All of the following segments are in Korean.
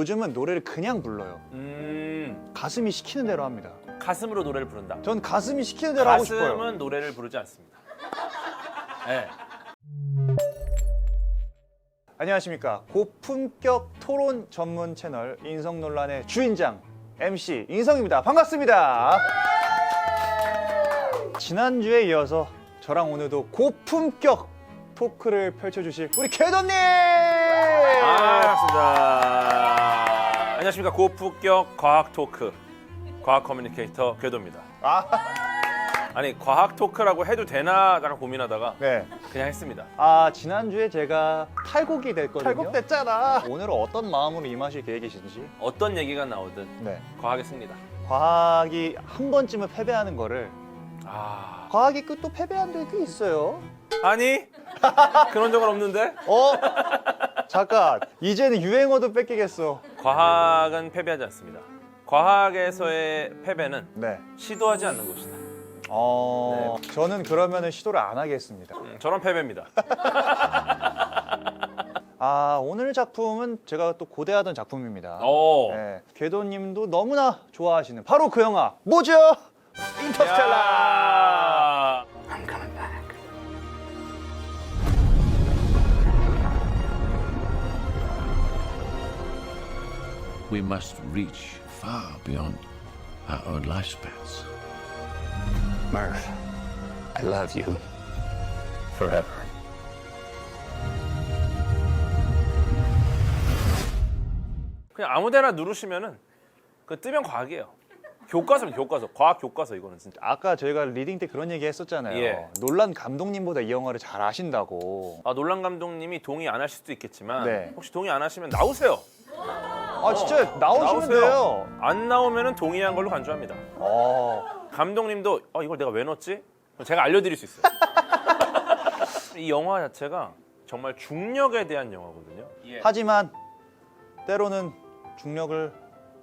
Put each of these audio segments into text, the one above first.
요즘은 노래를 그냥 불러요. 가슴이 시키는 대로 합니다. 가슴으로 노래를 부른다. 전 가슴이 시키는 대로 하고 싶어요. 가슴은 노래를 부르지 않습니다. 네. 안녕하십니까. 고품격 토론 전문 채널 인성논란의 주인장 MC 인성입니다. 반갑습니다. 지난주에 이어서 저랑 오늘도 고품격 토크를 펼쳐주실 우리 궤도님! 반갑습니다. 안녕하십니까. 고품격 과학 토크 과학 커뮤니케이터 궤도입니다. 아니 과학 토크라고 해도 되나 잠깐 고민하다가 네. 그냥 했습니다. 지난주에 제가 탈곡이 됐거든요. 탈곡됐잖아. 오늘은 어떤 마음으로 임하실 계획이신지. 어떤 얘기가 나오든 네. 과학했습니다. 과학이 한 번쯤은 패배하는 거를 과학이 또 패배한 적이 있어요. 아니 그런 적은 없는데. 잠깐 이제는 유행어도 뺏기겠어. 과학은 패배하지 않습니다. 과학에서의 패배는 네. 시도하지 않는 것이다. 저는 그러면은 시도를 안 하겠습니다. 저런 패배입니다. 오늘 작품은 제가 또 고대하던 작품입니다. 네, 궤도님도 너무나 좋아하시는 바로 그 영화 뭐죠? 인터스텔라. I'm coming back. We must reach far beyond our own lifespans. Murph, I love you forever. 그냥 아무데나 누르시면은 그 뜨면 과학이에요. 교과서입니다. 교과서. 과학 교과서 이거는 진짜. 아까 저희가 리딩 때 그런 얘기 했었잖아요. 예. 놀란 감독님보다 이 영화를 잘 아신다고. 놀란 감독님이 동의 안 하실 수도 있겠지만 네. 혹시 동의 안 하시면 나오세요. 진짜 나오시면 돼요. 안 나오면은 동의한 걸로 간주합니다. 감독님도 이걸 내가 왜 넣었지? 그럼 제가 알려드릴 수 있어요. 이 영화 자체가 정말 중력에 대한 영화거든요. 하지만 때로는 중력을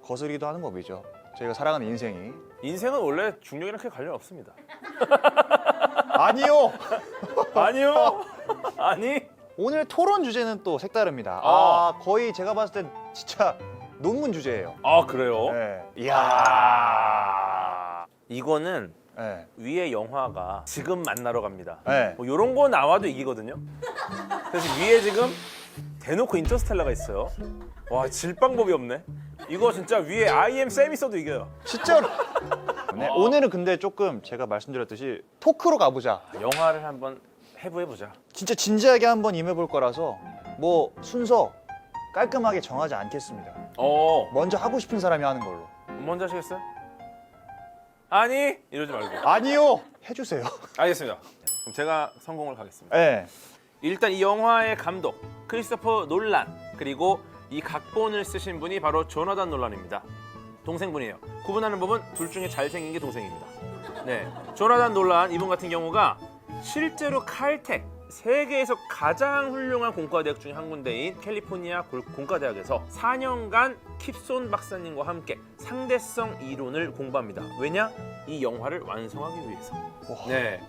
거스르기도 하는 법이죠. 저희가 살아가는 인생이. 인생은 원래 중력이랑 크게 관련 없습니다. 아니요. 아니요. 아니. 오늘 토론 주제는 또 색다릅니다. 거의 제가 봤을 땐 진짜 논문 주제예요. 그래요? 네. 이야. 이거는 네. 위에 영화가 지금 만나러 갑니다. 네. 뭐 이런 거 나와도 이기거든요. 그래서 위에 지금 대놓고 인터스텔라가 있어요. 와, 질 방법이 없네. 이거 진짜 위에 I am 쌤 있어도 이겨요. 진짜로. 네, 오늘은 근데 조금 제가 말씀드렸듯이 토크로 가보자. 영화를 한번 해보자. 진짜 진지하게 한번 임해볼 거라서 뭐 순서 깔끔하게 정하지 않겠습니다. 먼저 하고 싶은 사람이 하는 걸로. 먼저 하시겠어요? 아니 이러지 말고. 아니요. 해주세요. 알겠습니다. 그럼 제가 성공을 가겠습니다. 네. 일단 이 영화의 감독 크리스토퍼 놀란, 그리고 이 각본을 쓰신 분이 바로 조나단 놀란입니다. 동생분이에요. 구분하는 법은 둘 중에 잘생긴 게 동생입니다. 네, 조나단 놀란 이분 같은 경우가 실제로 칼텍, 세계에서 가장 훌륭한 공과대학 중에 한 군데인 캘리포니아 공과대학에서 4년간 킵손 박사님과 함께 상대성 이론을 공부합니다. 왜냐? 이 영화를 완성하기 위해서. 네,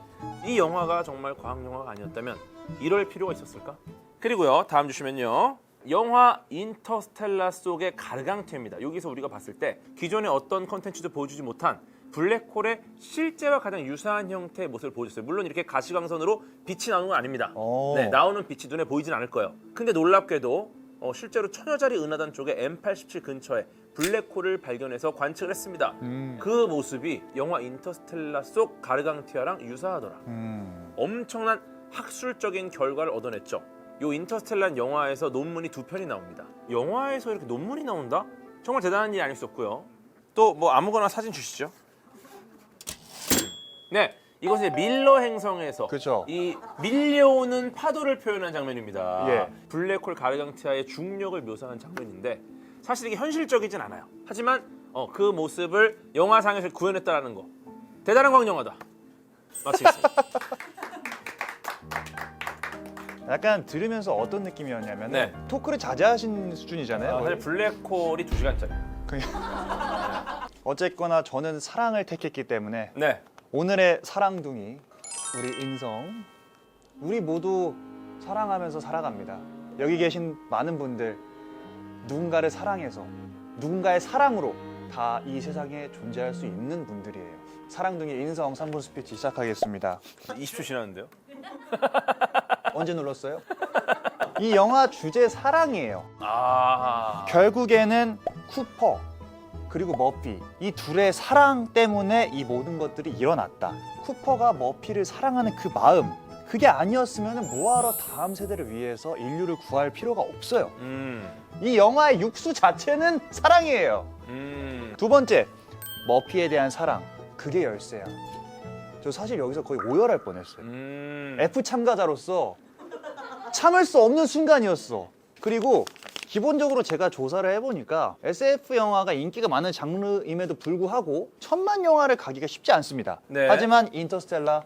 이 영화가 정말 과학 영화가 아니었다면 이럴 필요가 있었을까? 그리고요, 다음 주시면요. 영화 인터스텔라 속의 가르강티입니다. 여기서 우리가 봤을 때 기존의 어떤 컨텐츠도 보여주지 못한 블랙홀의 실제와 가장 유사한 형태의 모습을 보여줬어요. 물론 이렇게 가시광선으로 빛이 나오는 건 아닙니다. 네, 나오는 빛이 눈에 보이진 않을 거예요. 근데 놀랍게도 실제로 천여자리 은하단 쪽에 M87 근처에 블랙홀을 발견해서 관측을 했습니다. 그 모습이 영화 인터스텔라 속 가르강티아랑 유사하더라. 엄청난 학술적인 결과를 얻어냈죠. 이 인터스텔라 영화에서 논문이 2편이 나옵니다. 영화에서 이렇게 논문이 나온다? 정말 대단한 일이 아닐 수 없고요. 또 뭐 아무거나 사진 주시죠. 네, 이것은 이제 밀러 행성에서 그쵸. 이 밀려오는 파도를 표현한 장면입니다. 예. 블랙홀 가르강티아의 중력을 묘사한 장면인데 사실 이게 현실적이진 않아요. 하지만 그 모습을 영화상에서 구현했다는 거, 대단한 광영화다. 마치겠습니다. 약간 들으면서 어떤 느낌이었냐면 네. 토크를 자제하신 수준이잖아요. 사실 거의. 블랙홀이 2시간짜리. 어쨌거나 저는 사랑을 택했기 때문에 네. 오늘의 사랑둥이 우리 인성, 우리 모두 사랑하면서 살아갑니다. 여기 계신 많은 분들 누군가를 사랑해서 누군가의 사랑으로 다 이 세상에 존재할 수 있는 분들이에요. 사랑둥이 인성 3분 스피치 시작하겠습니다. 20초 지났는데요? 언제 눌렀어요? 이 영화 주제 사랑이에요. 아. 결국에는 쿠퍼 그리고 머피 이 둘의 사랑 때문에 이 모든 것들이 일어났다. 쿠퍼가 머피를 사랑하는 그 마음 그게 아니었으면 뭐하러 다음 세대를 위해서 인류를 구할 필요가 없어요. 이 영화의 육수 자체는 사랑이에요. 두 번째, 머피에 대한 사랑 그게 열쇠야. 저 사실 여기서 거의 오열할 뻔했어요. F 참가자로서 참을 수 없는 순간이었어. 그리고 기본적으로 제가 조사를 해보니까 SF 영화가 인기가 많은 장르임에도 불구하고 1000만 영화를 가기가 쉽지 않습니다. 네. 하지만 인터스텔라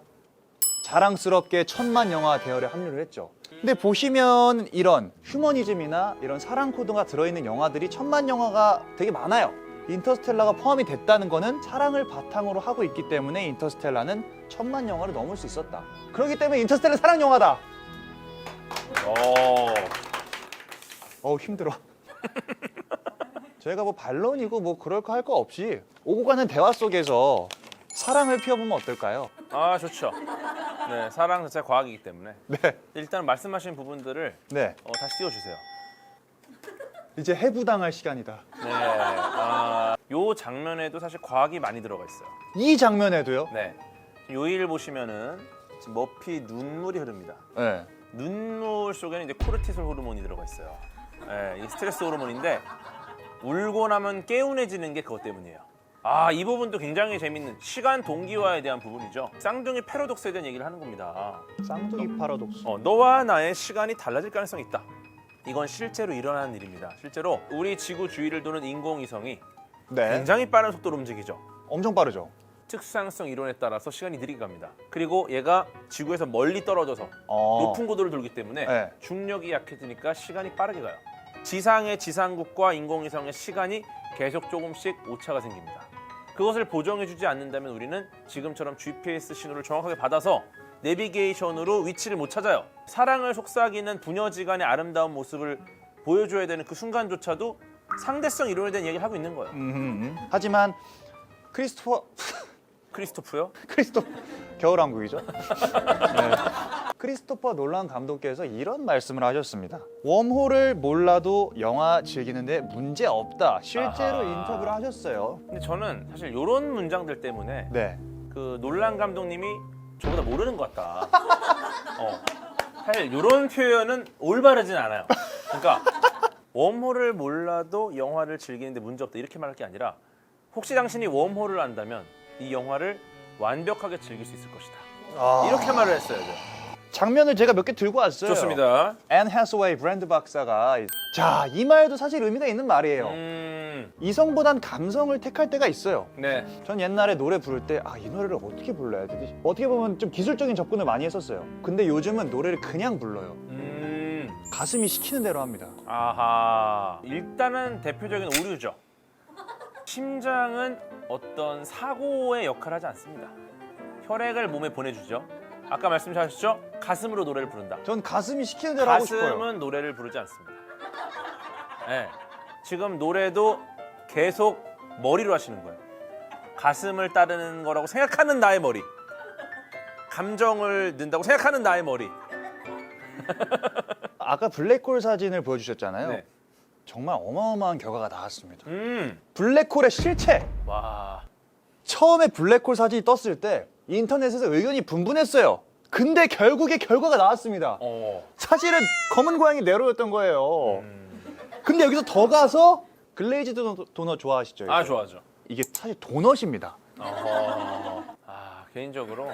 자랑스럽게 1000만 영화 대열에 합류를 했죠. 근데 보시면 이런 휴머니즘이나 이런 사랑 코드가 들어있는 영화들이 1000만 영화가 되게 많아요. 인터스텔라가 포함이 됐다는 거는 사랑을 바탕으로 하고 있기 때문에 인터스텔라는 1000만 영화를 넘을 수 있었다. 그렇기 때문에 인터스텔라 사랑 영화다. 힘들어. 저희가 뭐 반론이고 뭐 그럴 거 할 거 없이 오고 가는 대화 속에서 사랑을 피워보면 어떨까요? 아, 좋죠. 네, 사랑 자체가 과학이기 때문에. 네. 일단 말씀하신 부분들을 네. 다시 띄워주세요. 이제 해부당할 시간이다. 네. 요 장면에도 사실 과학이 많이 들어가 있어요. 이 장면에도요? 네. 요일 보시면은 지금 머피 눈물이 흐릅니다. 네. 눈물 속에는 이제 코르티솔 호르몬이 들어가 있어요. 네, 이 스트레스 호르몬인데 울고 나면 개운해지는 게 그것 때문이에요. 이 부분도 굉장히 재밌는 시간 동기화에 대한 부분이죠. 쌍둥이 패러독스에 대한 얘기를 하는 겁니다. 쌍둥이 파라독스. 너와 나의 시간이 달라질 가능성이 있다. 이건 실제로 일어나는 일입니다. 실제로 우리 지구 주위를 도는 인공위성이 네. 굉장히 빠른 속도로 움직이죠. 엄청 빠르죠. 특수상성 이론에 따라서 시간이 느리게 갑니다. 그리고 얘가 지구에서 멀리 떨어져서 높은 고도를 돌기 때문에 네. 중력이 약해지니까 시간이 빠르게 가요. 지상의 지상국과 인공위성의 시간이 계속 조금씩 오차가 생깁니다. 그것을 보정해주지 않는다면 우리는 지금처럼 GPS 신호를 정확하게 받아서 내비게이션으로 위치를 못 찾아요. 사랑을 속삭이는 부녀지간의 아름다운 모습을 보여줘야 되는 그 순간조차도 상대성 이론에 대한 얘기를 하고 있는 거예요. 하지만 크리스토프요? 겨울왕국이죠. 네. 크리스토퍼 놀란 감독께서 이런 말씀을 하셨습니다. 웜홀을 몰라도 영화 즐기는데 문제 없다. 실제로 인터뷰를 하셨어요. 근데 저는 사실 이런 문장들 때문에 네. 그 놀란 감독님이 저보다 모르는 것 같다. 사실 이런 표현은 올바르진 않아요. 그러니까 웜홀을 몰라도 영화를 즐기는데 문제 없다 이렇게 말할 게 아니라 혹시 당신이 웜홀을 안다면 이 영화를 완벽하게 즐길 수 있을 것이다. 이렇게 말을 했어요. 장면을 제가 몇 개 들고 왔어요. 좋습니다. 앤 해스웨이 브랜드 박사가 자, 이 말도 사실 의미가 있는 말이에요. 이성보단 감성을 택할 때가 있어요. 네. 전 옛날에 노래 부를 때 이 노래를 어떻게 불러야 되지? 어떻게 보면 좀 기술적인 접근을 많이 했었어요. 근데 요즘은 노래를 그냥 불러요. 가슴이 시키는 대로 합니다. 아하. 일단은 대표적인 오류죠. 심장은 어떤 사고의 역할을 하지 않습니다. 혈액을 몸에 보내주죠. 아까 말씀하셨죠? 가슴으로 노래를 부른다. 전 가슴이 시키는 대로 하고 싶어요. 가슴은 노래를 부르지 않습니다. 네. 지금 노래도 계속 머리로 하시는 거예요. 가슴을 따르는 거라고 생각하는 나의 머리. 감정을 넣는다고 생각하는 나의 머리. 아까 블랙홀 사진을 보여주셨잖아요. 네. 정말 어마어마한 결과가 나왔습니다. 음. 블랙홀의 실체. 와. 처음에 블랙홀 사진이 떴을 때 인터넷에서 의견이 분분했어요. 근데 결국에 결과가 나왔습니다. 사실은 검은 고양이 네로였던 거예요. 근데 여기서 더 가서 글레이즈 도넛 좋아하시죠? 아, 좋아하죠. 이게 사실 도넛입니다. 개인적으로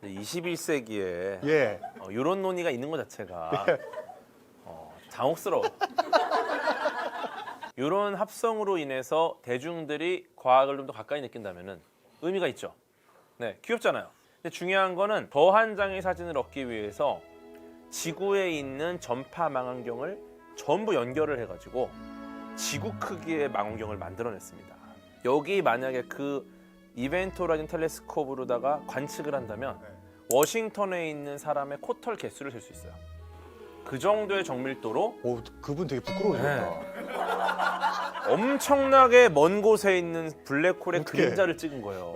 21세기에 예. 이런 논의가 있는 것 자체가 예. 당혹스러워. 이런 합성으로 인해서 대중들이 과학을 좀 더 가까이 느낀다면 의미가 있죠. 네, 귀엽잖아요. 근데 중요한 거는 더 한 장의 사진을 얻기 위해서 지구에 있는 전파 망원경을 전부 연결을 해가지고 지구 크기의 망원경을 만들어냈습니다. 여기 만약에 그 이벤트 호라이즌 텔레스콥으로다가 관측을 한다면 워싱턴에 있는 사람의 코털 개수를 셀 수 있어요. 그 정도의 정밀도로 오, 그분 되게 부끄러우셨다. 엄청나게 먼 곳에 있는 블랙홀의 어떡해. 그림자를 찍은 거예요.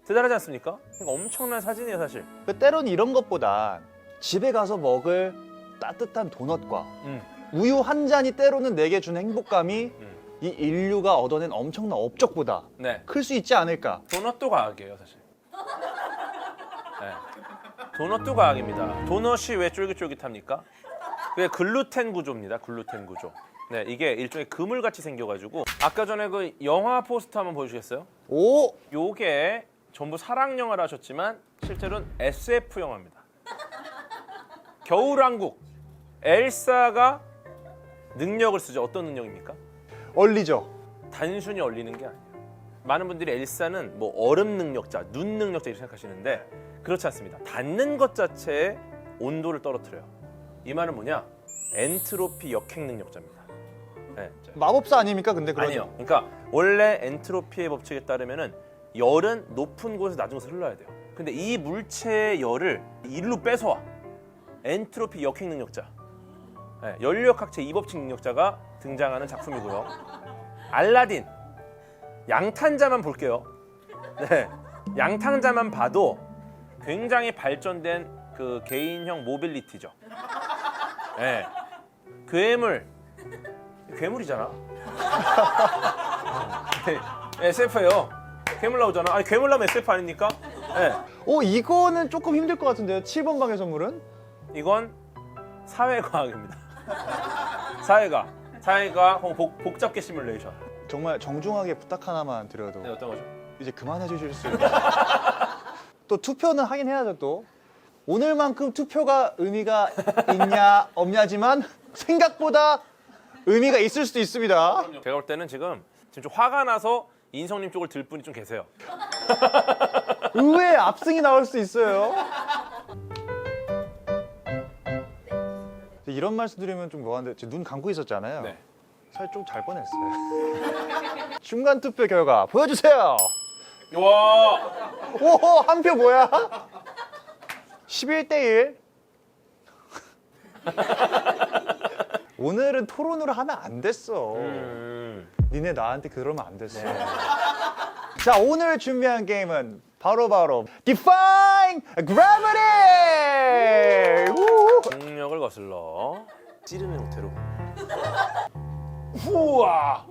대단하지 않습니까? 그러니까 엄청난 사진이에요, 사실. 때로는 이런 것보다 집에 가서 먹을 따뜻한 도넛과 우유 한 잔이 때로는 내게 주는 행복감이 이 인류가 얻어낸 엄청난 업적보다 네. 클 수 있지 않을까. 도넛도 과학이에요, 사실. 네. 도넛도 과학입니다. 도넛이 왜 쫄깃쫄깃합니까? 그게 글루텐 구조입니다. 글루텐 구조. 네, 이게 일종의 그물같이 생겨가지고 아까 전에 그 영화 포스터 한번 보여주시겠어요? 오! 요게 전부 사랑 영화를 하셨지만 실제로는 SF 영화입니다. 겨울왕국 엘사가 능력을 쓰죠. 어떤 능력입니까? 얼리죠. 단순히 얼리는 게 아니에요. 많은 분들이 엘사는 뭐 얼음 능력자, 눈 능력자 이렇게 생각하시는데 그렇지 않습니다. 닿는 것 자체에 온도를 떨어뜨려요. 이 말은 뭐냐? 엔트로피 역행 능력자입니다. 네. 마법사 아닙니까? 근데 그러죠. 아니요. 그러니까 원래 엔트로피의 법칙에 따르면은 열은 높은 곳에서 낮은 곳으로 흘러야 돼요. 근데 이 물체의 열을 일로 뺏어와. 엔트로피 역행 능력자. 네, 연료역학체 2법칙 능력자가 등장하는 작품이고요. 알라딘. 양탄자만 볼게요. 네, 양탄자만 봐도 굉장히 발전된 그 개인형 모빌리티죠. 네, 괴물이잖아. 네, SF예요. 괴물 나오잖아. 아니 괴물 나오면 SF 아닙니까? 네, 이거는 조금 힘들 것 같은데요. 7번 방의 선물은? 이건 사회과학입니다. 사회과학 혹은 복잡계 시뮬레이션. 정말 정중하게 부탁 하나만 드려도 네, 어떤 거죠? 이제 그만해 주실 수 있나요? 또 투표는 하긴 해야죠 또. 오늘만큼 투표가 의미가 있냐 없냐지만 생각보다 의미가 있을 수도 있습니다. 제가 볼 때는 지금 좀 화가 나서 인성님 쪽을 들 분이 좀 계세요. 의외의 압승이 나올 수 있어요. 이런 말씀 드리면 좀 뭐한데 지금 눈 감고 있었잖아요. 네. 살 좀 잘 뻔했어요. 중간 투표 결과 보여주세요. 와, 오, 한 표 뭐야? 11대1. 오늘은 토론으로 하면 안 됐어. 니네 나한테 그러면 안 됐어. 자, 오늘 준비한 게임은 바로 Defying Gravity! 우! 중력을 거슬러 찌르는 형태로. 우와.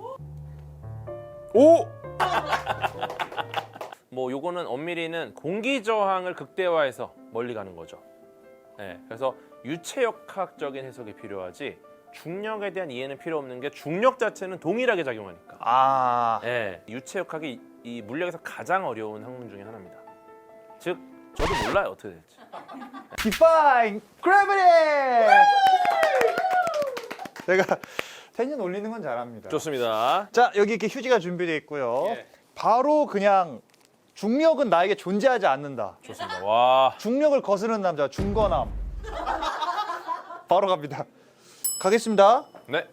오. 뭐 요거는 엄밀히는 공기 저항을 극대화해서 멀리 가는 거죠. 네, 그래서 유체역학적인 해석이 필요하지 중력에 대한 이해는 필요 없는 게 중력 자체는 동일하게 작용하니까. 아, 네, 유체역학이 이 물리학에서 가장 어려운 학문 중에 하나입니다. 즉 저도 몰라요 어떻게 될지. Defying Gravity! 제가 텐션 올리는 건 잘합니다. 좋습니다. 자, 여기 이렇게 휴지가 준비되어 있고요. 예. 바로 그냥 중력은 나에게 존재하지 않는다. 좋습니다. 와. 중력을 거스르는 남자 중건함. 바로 갑니다. 가겠습니다. 네.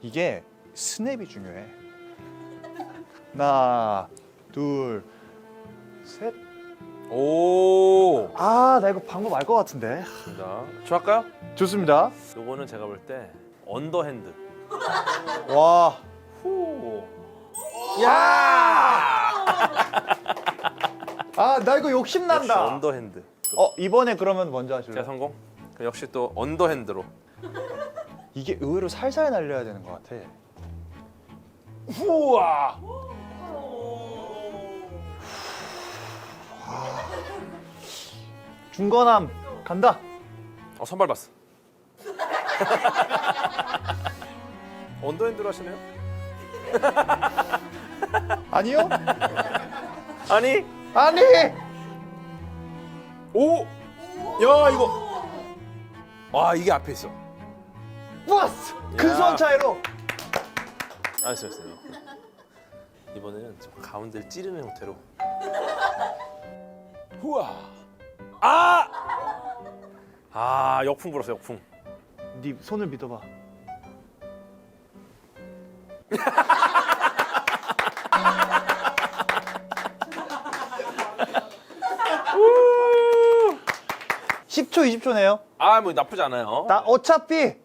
이게 스냅이 중요해. 하나, 둘, 셋. 오. 아, 나 이거 방법 알 것 같은데. 좋습니다. 저 할까요? 좋습니다. 요거는 제가 볼 때 언더핸드. 와. 후. 야! 아, 나 이거 역시 욕심난다. 언더핸드. 이번에 그러면 먼저 하실래요? 제가 성공. 그럼 역시 또 언더핸드로. 이게 의외로 살살 날려야 되는 것 같아. 우와. 중건함 간다. 선발 봤어. 언더핸드로 하시네요? 아니요? 아니. 아니. 오. 야 이거. 와 이게 앞에 있어. 왔어. 큰 수원 차이로. 알았어요. 이번에는 좀 가운데를 찌르는 형태로. 우와. 아 역풍 불었어 역풍. 네 손을 믿어봐. (10초) (20초네요) 아, 뭐 나쁘지 않아요. 나 어차피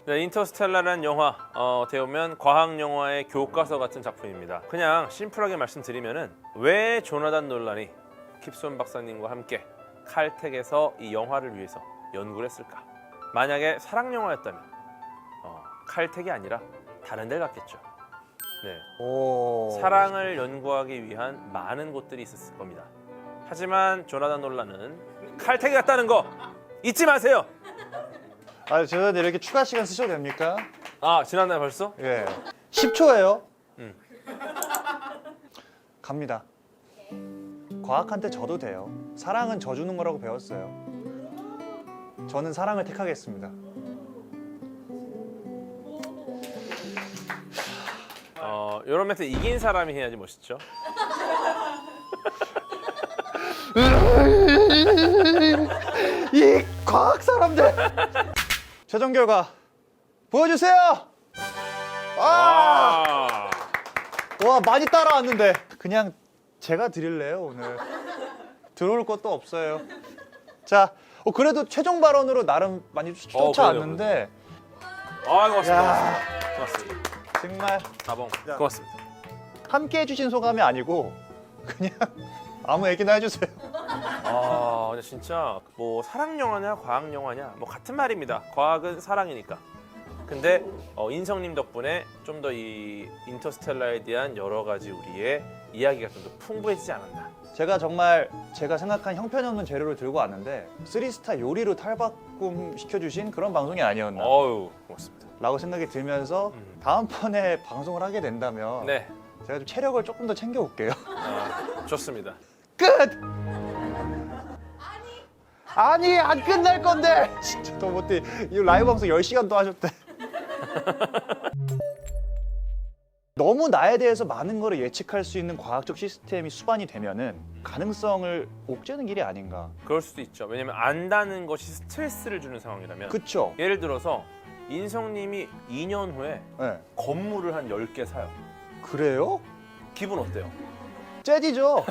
네, 인터스텔라라는 영화 어떻게 보면 과학 영화의 교과서 같은 작품입니다. 그냥 심플하게 말씀드리면은 왜 조나단 놀란이 킵손 박사님과 함께 칼텍에서 이 영화를 위해서 연구를 했을까? 만약에 사랑 영화였다면 칼텍이 아니라 다른 데 갔겠죠. 네, 오. 사랑을 연구하기 위한 많은 곳들이 있었을 겁니다. 하지만 조나단 놀란은 칼텍에 갔다는 거 잊지 마세요. 아, 죄송한데 이렇게 추가 시간 쓰셔도 됩니까? 아, 지났나요 벌써? 예. 10초예요. 응. 갑니다. 과학한테 져도 돼요. 사랑은 져주는 거라고 배웠어요. 저는 사랑을 택하겠습니다. 이런 멘트 이긴 사람이 해야지 멋있죠. 이 과학 사람들. 최종 결과 보여주세요. 아! 와, 많이 따라왔는데 그냥 제가 드릴래요 오늘. 들어올 것도 없어요. 자, 그래도 최종 발언으로 나름 많이 쫓아왔는데 아, 고맙습니다. 야. 고맙습니다. 정말 나봉 야. 고맙습니다. 함께 해주신 소감이 아니고 그냥 아무 얘기나 해주세요. 아, 근데 진짜 뭐 사랑 영화냐 과학 영화냐 뭐 같은 말입니다. 과학은 사랑이니까. 근데 인성님 덕분에 좀 더 이 인터스텔라에 대한 여러 가지 우리의 이야기가 좀 더 풍부해지지 않았나. 제가 정말 제가 생각한 형편없는 재료를 들고 왔는데 3스타 요리로 탈바꿈 시켜주신 그런 방송이 아니었나 어유 고맙습니다. 라고 생각이 들면서 다음번에 방송을 하게 된다면 네, 제가 좀 체력을 조금 더 챙겨올게요. 좋습니다. 끝! 아니 안 끝날 건데 진짜 더 못해. 이 라이브 방송 10시간도 하셨대. 너무 나에 대해서 많은 거를 예측할 수 있는 과학적 시스템이 수반이 되면은 가능성을 옥죄는 길이 아닌가. 그럴 수도 있죠. 왜냐면 안다는 것이 스트레스를 주는 상황이라면. 그쵸? 예를 들어서 인성님이 2년 후에 네. 건물을 한 10개 사요. 그래요? 기분 어때요? 째지죠? 어.